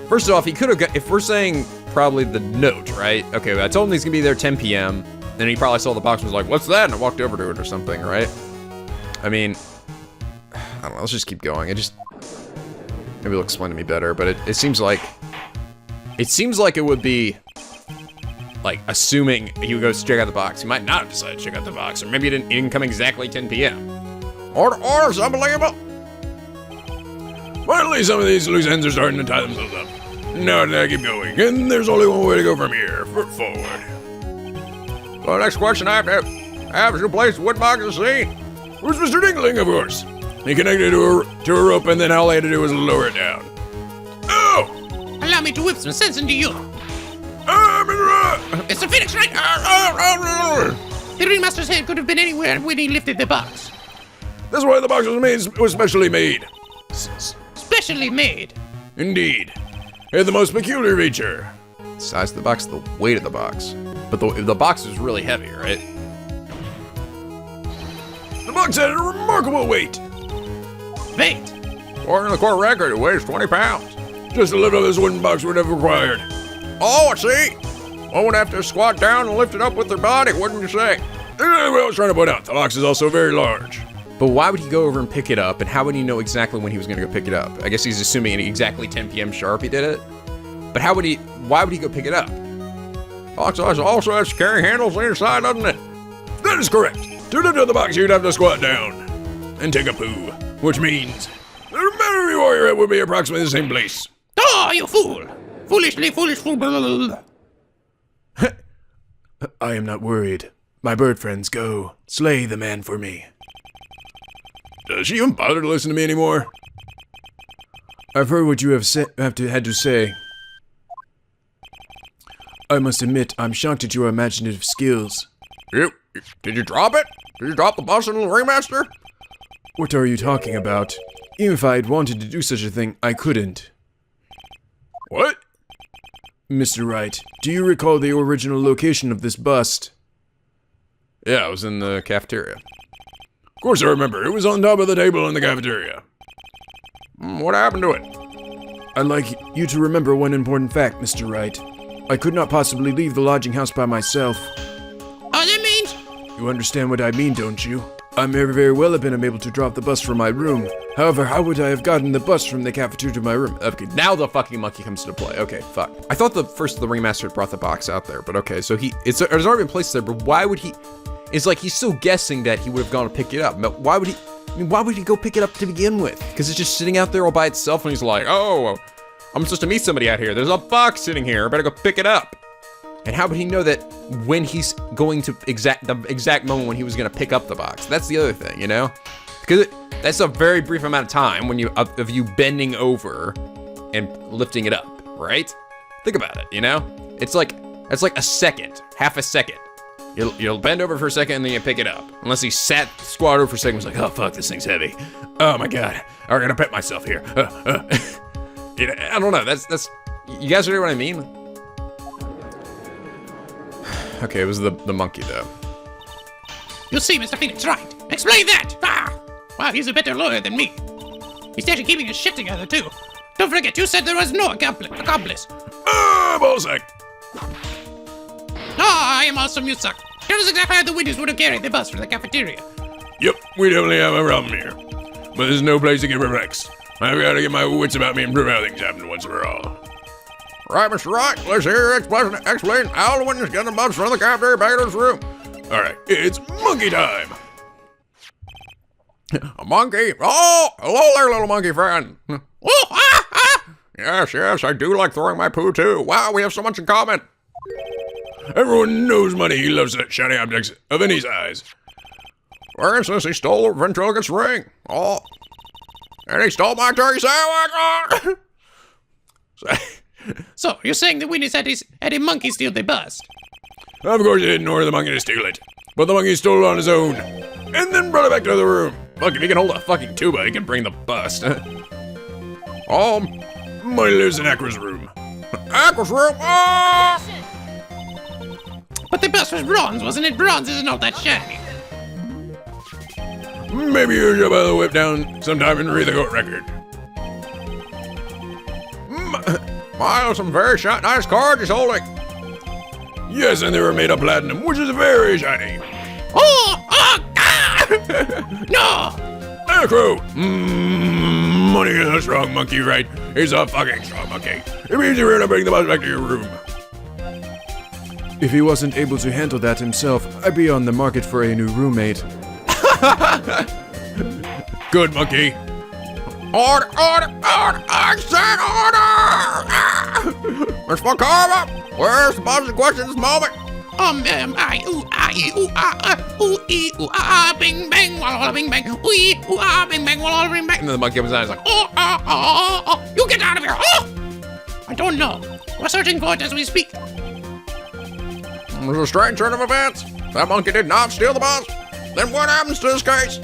first off, he could have got, if we're saying probably the note, right? Okay, I told him he's gonna be there 10 p.m. Then he probably saw the box and was like, what's that? And I walked over to it or something, right? I mean, I don't know, let's just keep going. Maybe it'll explain to me better, but it seems like it would be, like, assuming he would go check out the box. He might not have decided to check out the box, or maybe it didn't come exactly 10 p.m. Order's unbelievable. Finally, some of these loose ends are starting to tie themselves up. Now I keep going, and there's only one way to go from here, forward. So the next question I have is who placed the wooden box in the scene? It was Mr. Dingling, of course. He connected to a rope, and then all I had to do was lower it down. Oh! Allow me to whip some sense into you. It's the Phoenix, right? The ringmaster's head could have been anywhere when he lifted the box. That's why the box was specially made. Specially made. Indeed. It had the most peculiar feature. Size of the box, the weight of the box. But the box is really heavy, right? The box had a remarkable weight. Wait. According to the court record, it weighs 20 pounds. Just to lift up this wooden box would have required. Oh, I see. One would have to squat down and lift it up with their body, wouldn't you say? What I was trying to point out, the box is also very large. But why would he go over and pick it up, and how would he know exactly when he was gonna go pick it up? I guess he's assuming at exactly 10 p.m. sharp he did it. But why would he go pick it up? Box also has carry handles inside, doesn't it? That is correct. To lift up the box, you'd have to squat down and take a poo, which means the matter of your head would be approximately the same place. Oh, you fool! Foolishly foolish fool. I am not worried. My bird friends, go. Slay the man for me. Does she even bother to listen to me anymore? I've heard what you had to say. I must admit, I'm shocked at your imaginative skills. Did you drop it? Did you drop the bus into the ringmaster? What are you talking about? Even if I had wanted to do such a thing, I couldn't. What? Mr. Wright, do you recall the original location of this bust? Yeah, it was in the cafeteria. Of course I remember. It was on top of the table in the cafeteria. What happened to it? I'd like you to remember one important fact, Mr. Wright. I could not possibly leave the lodging house by myself. Oh, that means? You understand what I mean, don't you? I may very well have been able to drop the bus from my room. However, how would I have gotten the bus from the cafeteria to my room? Okay, now the fucking monkey comes into play. Okay, fuck. I thought the ringmaster had brought the box out there, but okay, so it's already been placed there, but why would he? It's like he's still guessing that he would have gone to pick it up. But why would he? I mean, why would he go pick it up to begin with? Because it's just sitting out there all by itself, and he's like, oh, I'm supposed to meet somebody out here. There's a box sitting here. I better go pick it up. And how would he know that when he's going to the exact moment when he was going to pick up the box? That's the other thing, you know? Because that's a very brief amount of time when of you bending over and lifting it up, right? Think about it, you know? It's like a second, half a second. You'll bend over for a second and then you pick it up. Unless he squat over for a second and was like, oh fuck, this thing's heavy. Oh my god, I gotta pet myself here. You know, I don't know, that's, you guys hear what I mean? Okay, it was the monkey though. You see, Mr. Phoenix, right? Explain that! Ah! Wow, he's a better lawyer than me. He's actually keeping his shit together, too. Don't forget, you said there was no accomplice. Ballsack. I am awesome, you suck. Tell us exactly how the Winnies would have carried the bus for the cafeteria. Yep, we definitely have a problem here. But there's no place to get perplexed. I've got to get my wits about me and prove how things happen once and for all. Right, Mr. Wright, let's hear your explain how the Winnies get the bus from the cafeteria back to this room. Alright, it's monkey time. A monkey? Oh, hello there, little monkey friend. Yes, I do like throwing my poo too. Wow, we have so much in common. Everyone knows money. He loves such shiny objects of any size. For instance, he stole the ventriloquist's ring. Oh, and he stole my turkey sandwich. So, you're saying the Winnies had a monkey steal the bus? Of course, he didn't order the monkey to steal it, but the monkey stole it on his own, and then brought it back to the room. Look, if he can hold a fucking tuba, he can bring the bus. Money lives in Aqua's room. Aqua's room? Oh! But the bus was bronze, wasn't it? Bronze is not that shiny. Maybe you should have the whip down sometime and read the court record. Wow, some very nice cards he's holding. Yes, and they were made of platinum, which is very shiny. No! Acro! Money is a strong monkey, right? He's a fucking strong monkey. It means you're gonna bring the bus back to your room. If he wasn't able to handle that himself, I'd be on the market for a new roommate. Good monkey. Order! I said order! Miss Macabre, where's the bus in question this moment? Bing bang, walla bing bang, bing bang, walla bing bang. And then the monkey comes out and he's like, You get out of here! I don't know. We're searching for it as we speak. There's a strange turn of events. That monkey did not steal the bus. Then what happens to this case?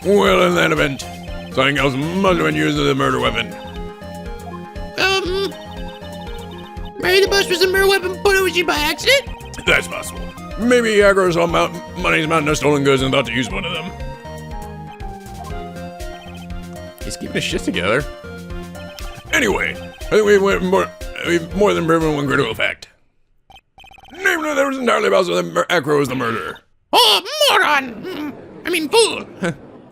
Well, in that event, something else must have been used as a murder weapon. Maybe the bus was a murder weapon, but it was used by accident? That's possible. Maybe Agro saw Money's mountain of stolen goods and thought to use one of them. He's keeping his shit together. Anyway, I think we've more than proven one critical fact. Namely, there was entirely possible that Acro was the murderer. Oh, moron! I mean, fool!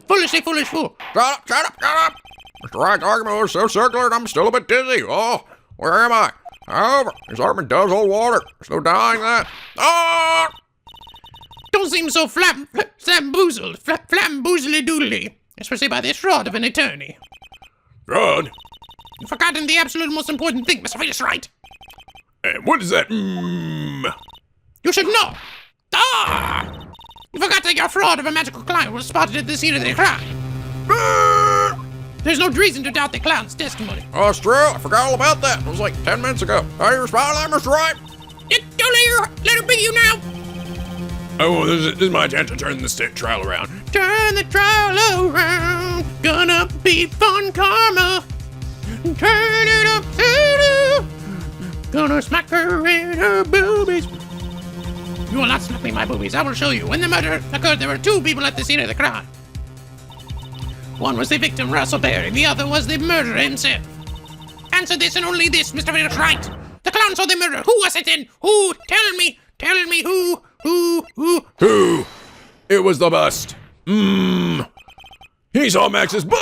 Foolish fool. Shut up! Mr. Wright's argument was so circular and I'm still a bit dizzy. Oh, where am I? However, this argument does hold water. There's no denying that. Oh! Don't seem so flamboozled, flamboozly-doodly, especially by this fraud of an attorney. Fraud? You've forgotten the absolute most important thing, Mr. Felix Wright. And what is that? You should know. You forgot that your fraud of a magical clown was spotted at the scene of the crime. There's no reason to doubt the clown's testimony. Oh, it's true. I forgot all about that. It was like 10 minutes ago. How do you respond to that, Mr. Wright? Don't let her be you now. Oh, this is my chance to turn this trial around. Turn the trial around. Gonna be fun karma. Turn it up. Gonna smack her in her boobies. You will not smack me in my boobies. I will show you. When the murder occurred, there were two people at the scene of the crime. One was the victim, Russell Berry. The other was the murderer himself. Answer this and only this, Mr. Felix Wright. The clown saw the murder. Who was it then? Who? Tell me who? Who? It was the bust. He saw Max's boo!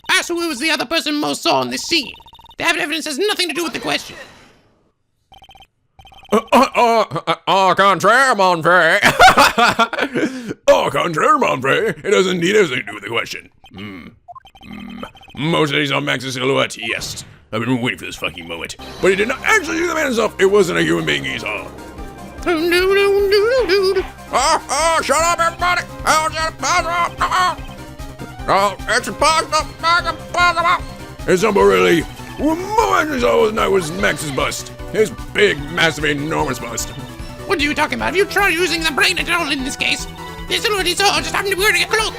Ask who was the other person most saw on the scene. The evidence has nothing to do with the question. Contraire, mon frere. Contraire, mon frere. It does indeed have something to do with the question. Most of these on Max's silhouette, yes. I've been waiting for this fucking moment. But he did not actually see the man himself. It wasn't a human being he saw. Shut up, everybody. It's impossible. It's not really. What I actually saw tonight was Max's bust. His big, massive, enormous bust. What are you talking about? Have you tried using the brain at all in this case? The silhouette he saw just happened to be wearing a cloak.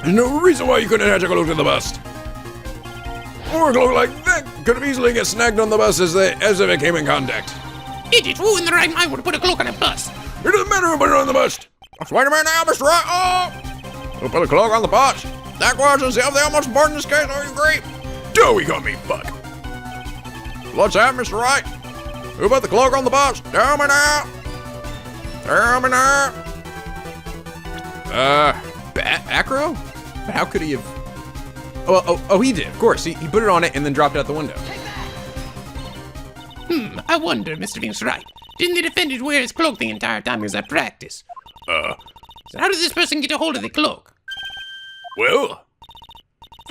There's no reason why you couldn't attach a cloak to the bust. Or a cloak like that could have easily get snagged on the bus as if it came in contact. Idiot, who in the right mind would put a cloak on a bus? It doesn't matter who put it on the bust. Wait a minute now, Mr. Wright. We'll put a cloak on the bus. That question's the other most important in this case, are you agree? Do we got me, fuck? What's that, Mr. Wright? Who put the cloak on the bus? Tell me now. Tell me now. Acro? But how could he have? Oh, he did, of course. He put it on it and then dropped it out the window. I wonder, Mr. Phoenix Wright. Didn't the defendant wear his cloak the entire time he was at practice? So how did this person get a hold of the cloak? Well,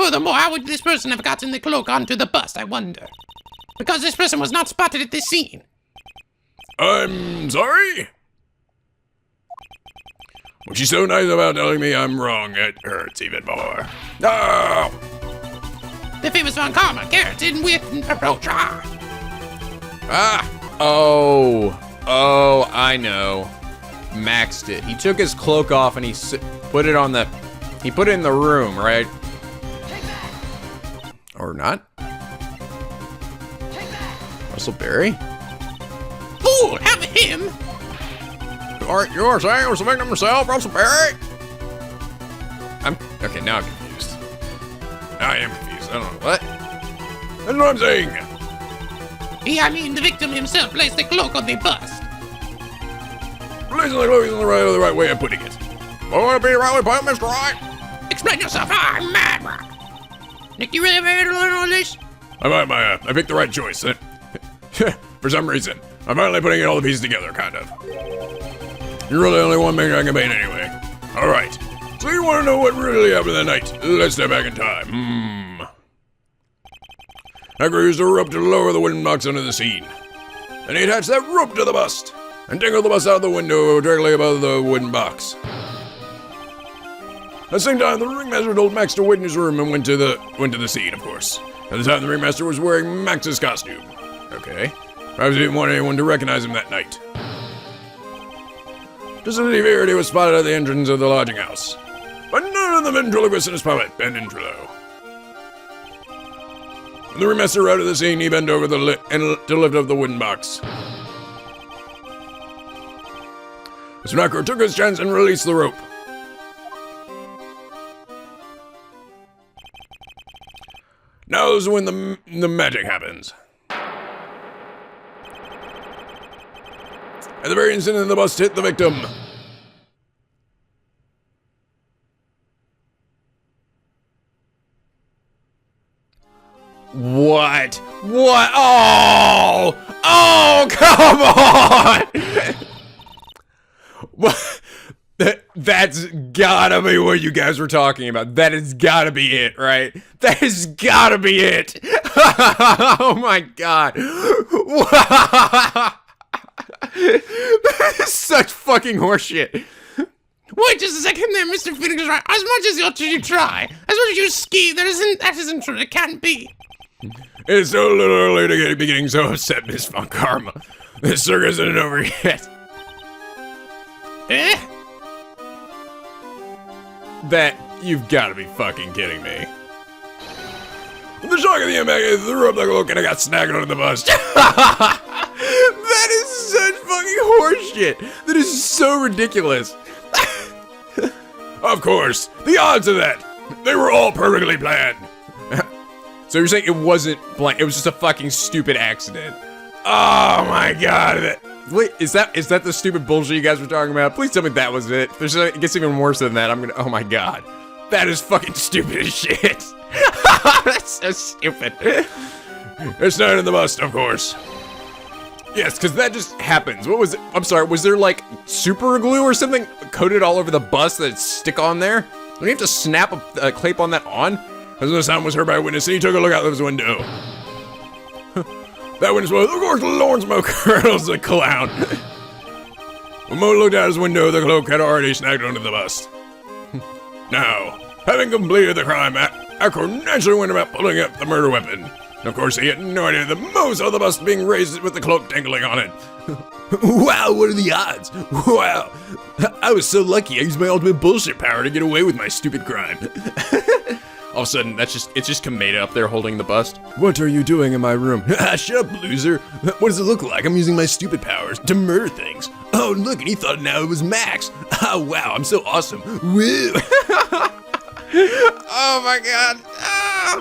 Furthermore, how would this person have gotten the cloak onto the bus, I wonder? Because this person was not spotted at this scene. I'm sorry? Well, she's so nice about telling me I'm wrong, it hurts even more. No! The famous Von Karma, Keratin with approach. Oh, I know. Max did. He took his cloak off and he put it on the. He put it in the room, right? Or not? Russell Berry? Fool, have him! You're saying it was the victim himself, Russell Berry? Okay, now I'm confused. I am confused. I don't know what. That's what I'm saying. I mean, the victim himself placed the cloak on the bust. Placing the cloak is the right way of putting it. I want to be the right way to put it, Mr. Wright. Explain yourself, I'm mad. Nick, you really ever had to learn all this? I picked the right choice. For some reason, I'm finally putting all the pieces together, kind of. You're really the only one man I can paint anyway. All right. So you want to know what really happened that night? Let's step back in time. Hacker used a rope to lower the wooden box onto the scene. Then he attached that rope to the bust and dangled the bust out the window directly above the wooden box. At the same time, the ringmaster told Max to wait in his room and went to the scene, of course. At the time, the ringmaster was wearing Max's costume. Okay. Perhaps he didn't want anyone to recognize him that night. Just as he feared, he was spotted at the entrance of the lodging house. But none of the ventriloquist and his puppet, Ben Intro. When the ringmaster arrived at the scene, he bent over to lift up the wooden box. Mr. Macro took his chance and released the rope. Now is when the magic happens. At the very instant the bust hit the victim. What? What? Oh, come on! What? That's gotta be what you guys were talking about. That has gotta be it, right? That has gotta be it. Oh my god. That is such fucking horseshit. Wait just a second there, Mr. Phoenix Wright. As much as you try, as much as you ski, that isn't true. It can't be. It's so little early to be getting so upset, Miss Von Karma. This circus isn't over yet. Eh? That, you've gotta be fucking kidding me. The shock of the impact threw up the cloak and I got snagged under the bus. That is such fucking horseshit. That is so ridiculous. Of course, the odds of that. They were all perfectly planned. So you're saying it wasn't blank, it was just a fucking stupid accident. Oh my god. Wait, is that the stupid bullshit you guys were talking about? Please tell me that was it. It gets even worse than that. Oh my god. That is fucking stupid as shit. That's so stupid. It's not in the bust, of course. Yes, because that just happens. What was it? I'm sorry, was there like super glue or something coated all over the bus that stick on there? Do you have to snap a clape on that on? As the sound was heard by a witness, he took a look out of his window. That witness was, of course, Lawrence Mo Colonel's the clown. When Mo looked out his window, the cloak had already snagged onto the bust. Now, having completed the crime, Acro naturally went about pulling up the murder weapon. Of course, he had no idea that Mo saw the bust being raised with the cloak dangling on it. Wow, what are the odds? Wow, I was so lucky I used my ultimate bullshit power to get away with my stupid crime. All of a sudden, it's just Kameda up there holding the bust. What are you doing in my room? Shut up, loser. What does it look like? I'm using my stupid powers to murder things. Oh, look, and he thought now it was Max. Oh, wow, I'm so awesome. Woo. Oh my god. Ah.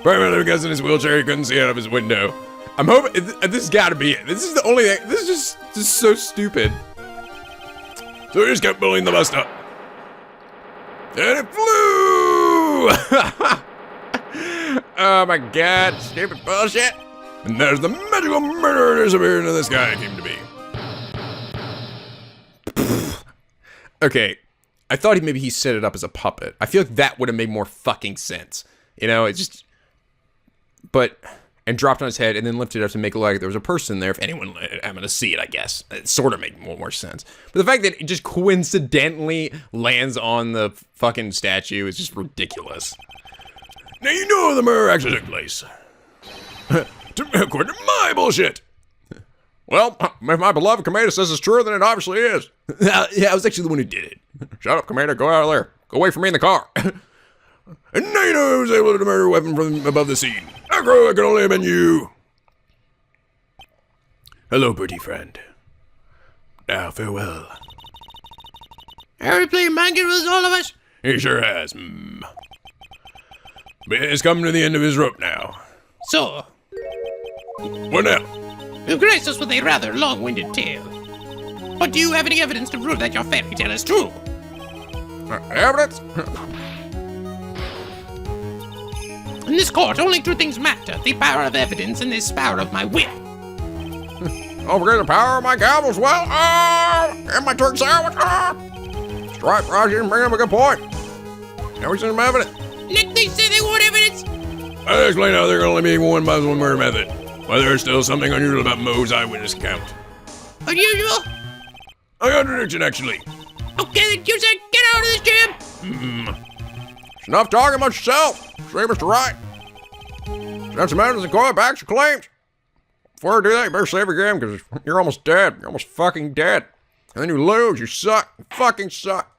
Probably because in his wheelchair he couldn't see out of his window. I'm hoping this has got to be it. This is the only thing. This is just so stupid. So he just kept building the bust up. And it flew! Oh my god, stupid bullshit. And there's the magical murderer disappearing into the sky came to be. Okay, I thought maybe he set it up as a puppet. I feel like that would have made more fucking sense. You know, it just... And dropped on his head and then lifted it up to make it look like there was a person there. If anyone, I'm gonna see it, I guess. It sort of made more sense. But the fact that it just coincidentally lands on the fucking statue is just ridiculous. Now you know the murder actually took place. According to my bullshit. Well, if my beloved Kameda says it's true, then it obviously is. Yeah, I was actually the one who did it. Shut up, Kameda. Go out of there. Go away from me in the car. And now you know who was able to murder a weapon from above the scene. Acro, it could only have been you. Hello, pretty friend. Now, farewell. Are we playing Manga Rules, all of us? He sure has. But it's coming to the end of his rope now. So, What now? you graced us with a rather long-winded tale. But do you have any evidence to prove that your fairy tale is true? Evidence? In this court, only two things matter: the power of evidence and this power of my will. Don't forget the power of my gavel as well. And my turkey sandwich. Stripe Roger didn't bring up a good point. Now we seen some evidence. Nick, they say they want evidence. I explained how there can only be one possible murder method. But there's still something unusual about Moe's eyewitness account. Unusual? A contradiction, actually. Okay, then you said get out of this jam. It's enough talking about yourself. See, Mr. Wright. Since the matters and call back your claims. Before I do that, you better save your game because you're almost dead. You're almost fucking dead. And then you lose. You suck. You fucking suck.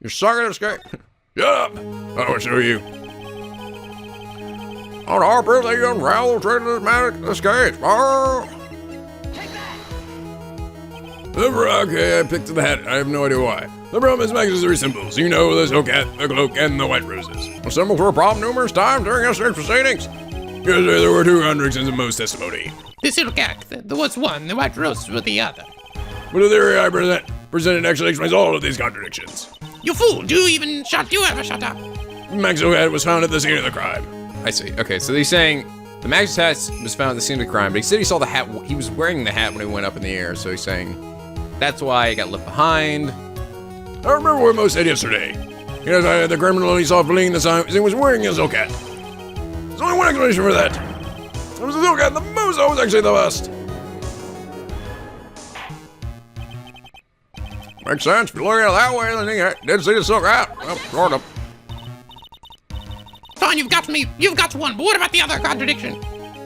You suck at this game. Shut up. I will show you. On our proof that you unravel the trade of this magic escapes. Okay, I picked the hat. I have no idea why. The problem is Max is three symbols. You know, the silk hat, the cloak, and the white roses. The symbols were a problem numerous times during yesterday's proceedings. Yes, sir, there were two contradictions in Moe's testimony. The silk act, there was one, the white roses were the other. But the theory I presented actually explains all of these contradictions. You fool, do you ever shut up? Max's hat was found at the scene of the crime. I see. Okay, so he's saying the Magus hat was found at the scene of the crime, but he said he saw the hat. He was wearing the hat when it went up in the air, so he's saying that's why it got left behind. I remember what Moe said yesterday. Yes, the criminal he saw fleeing the sign he was wearing a silk hat. There's only one explanation for that. It was a silk hat. The Moe's was actually the best. Makes sense. If you look at it that way, then he did see the silk hat. Well, sort of. Fine, you've got me. You've got one, but what about the other contradiction?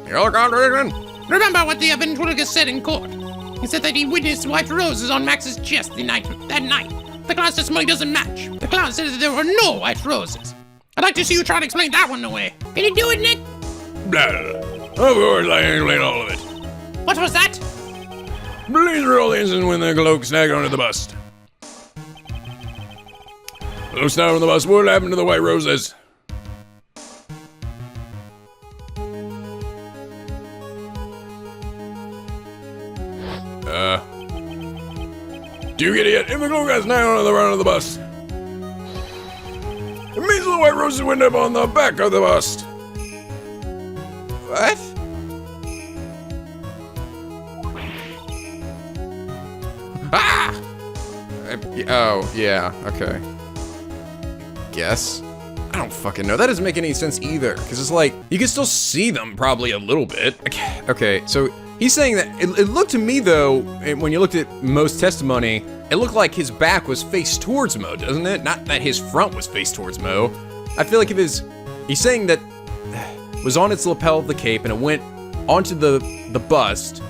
The other contradiction? Remember what the ventriloquist said in court. He said that he witnessed white roses on Max's chest that night. The clown's testimony doesn't match. The clown said that there were no white roses. I'd like to see you try to explain that one away. Can you do it, Nick? Blah, blah, blah. Of course, I can explain all of it. What was that? Please roll the incident when the cloak snagged onto the bust. Cloak snagged on the bust. What happened to the white roses? Do you get it yet? If the cloak got snagged onto the front of the bust, it means the white roses went up on the back of the bust. What? Ah! Oh, yeah, okay. Guess. I don't fucking know. That doesn't make any sense either. Because it's like, you can still see them probably a little bit. Okay, so he's saying that, it looked to me though, when you looked at Moe's testimony, it looked like his back was faced towards Moe, doesn't it? Not that his front was faced towards Moe. I feel like if he's saying that it was on its lapel of the cape and it went onto the bust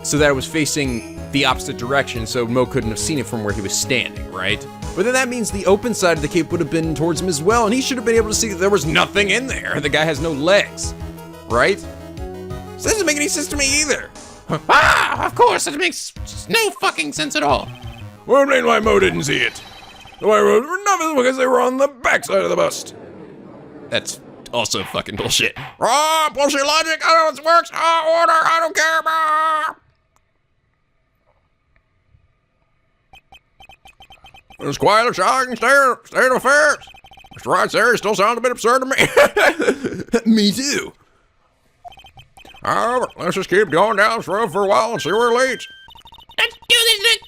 so that it was facing the opposite direction so Moe couldn't have seen it from where he was standing, right? But then that means the open side of the cape would have been towards him as well, and he should have been able to see that there was nothing in there. The guy has no legs, right? So that doesn't make any sense to me either. Ah, of course, it makes no fucking sense at all. Well, meanwhile, Mo didn't see it. The white robes were nothing because they were on the backside of the bust. That's also fucking bullshit. Bullshit logic. I know it works. Order. I don't care. It's quite a shocking state of affairs. Mr. Wright's area still sounds a bit absurd to me. Me too. However, let's just keep going down this road for a while and see where it leads. Let's do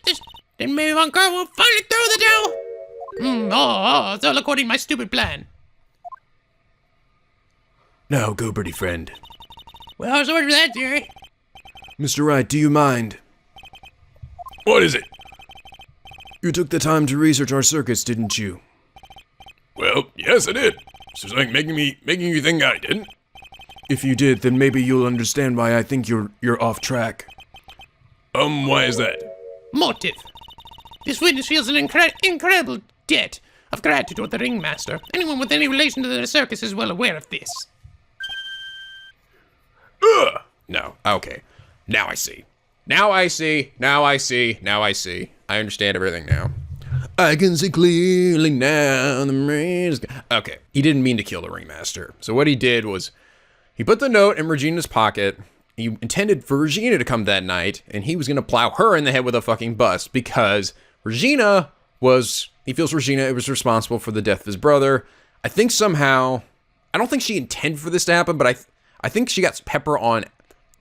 this. Then maybe one girl will finally throw the towel. It's all according to my stupid plan. Now go, birdie friend. Well, so much for that theory. Mr. Wright, do you mind? What is it? You took the time to research our circus, didn't you? Well, yes, I did. So something making you think I didn't? If you did, then maybe you'll understand why I think you're off track. Why is that? Motive. This witness feels an incredible debt of gratitude toward the ringmaster. Anyone with any relation to the circus is well aware of this. Ugh! No. Okay. Now I see. Now I see. I understand everything now. I can see clearly now. Okay. He didn't mean to kill the ringmaster. So what he did was he put the note in Regina's pocket. He intended for Regina to come that night, and he was going to plow her in the head with a fucking bus because he feels Regina was responsible for the death of his brother. I think somehow, I don't think she intended for this to happen, but I think she got pepper on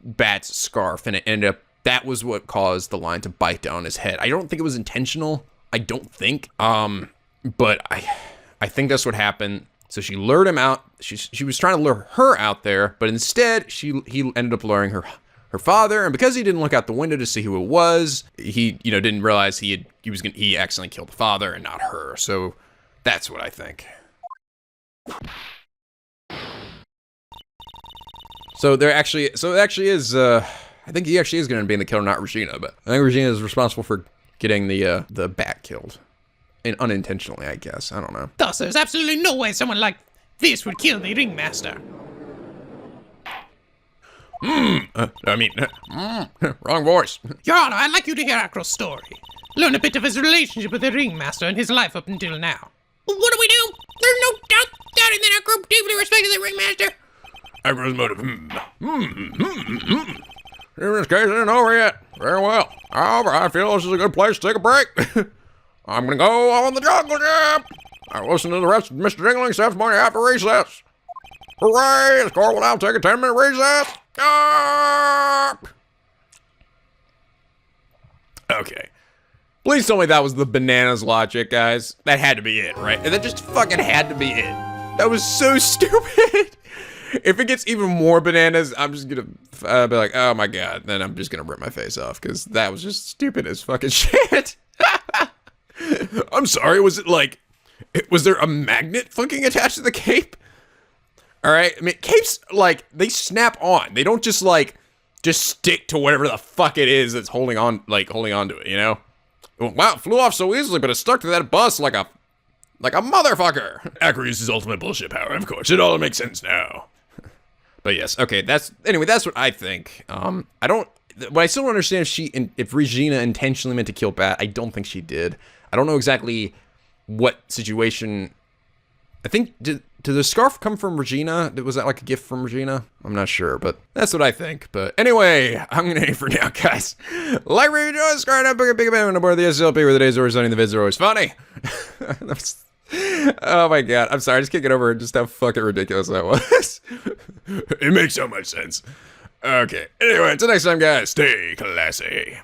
Bat's scarf, and it ended up, that was what caused the line to bite down his head. I don't think it was intentional. I don't think. But I think that's what happened. So she lured him out. She was trying to lure her out there, but instead he ended up luring her father. And because he didn't look out the window to see who it was, he didn't realize he accidentally killed the father and not her. So that's what I think. So it actually is. I think he actually is going to be the killer, not Regina. But I think Regina is responsible for getting the bat killed. And unintentionally, I guess. I don't know. Thus, there's absolutely no way someone like this would kill the ringmaster. Wrong voice. Your Honor, I'd like you to hear Acro's story. Learn a bit of his relationship with the ringmaster and his life up until now. What do we do? There's no doubting that Acro deeply respected the ringmaster. Acro's motive. This case isn't over yet. Very well. However, I feel this is a good place to take a break. I'm gonna go on the jungle gym. I'll listen to the rest of Mr. Dingling's testimony after recess. Hooray! The score will now take a 10-minute recess. Ah! Okay. Please tell me that was the bananas logic, guys. That had to be it, right? That just fucking had to be it. That was so stupid. If it gets even more bananas, I'm just gonna be like, oh my god. Then I'm just gonna rip my face off because that was just stupid as fucking shit. I'm sorry, was there a magnet fucking attached to the cape? All right, I mean, capes, they snap on. They don't just stick to whatever the fuck it is that's holding on to it, you know? Wow, it flew off so easily, but it stuck to that bus like a motherfucker. Acro uses ultimate bullshit power, of course. It all makes sense now. But yes, okay, that's what I think. But I still don't understand if Regina intentionally meant to kill Bat. I don't think she did. I don't know exactly what situation. I think, did the scarf come from Regina? Was that like a gift from Regina? I'm not sure, but that's what I think. But anyway, I'm gonna end for now, guys. Like, rate, join, subscribe, and big fan on board the SLP where the days are always sunny, the vids are always funny. Oh my god, I'm sorry, I just can't get over just how fucking ridiculous that was. It makes so much sense. Okay, anyway, until next time, guys, stay classy.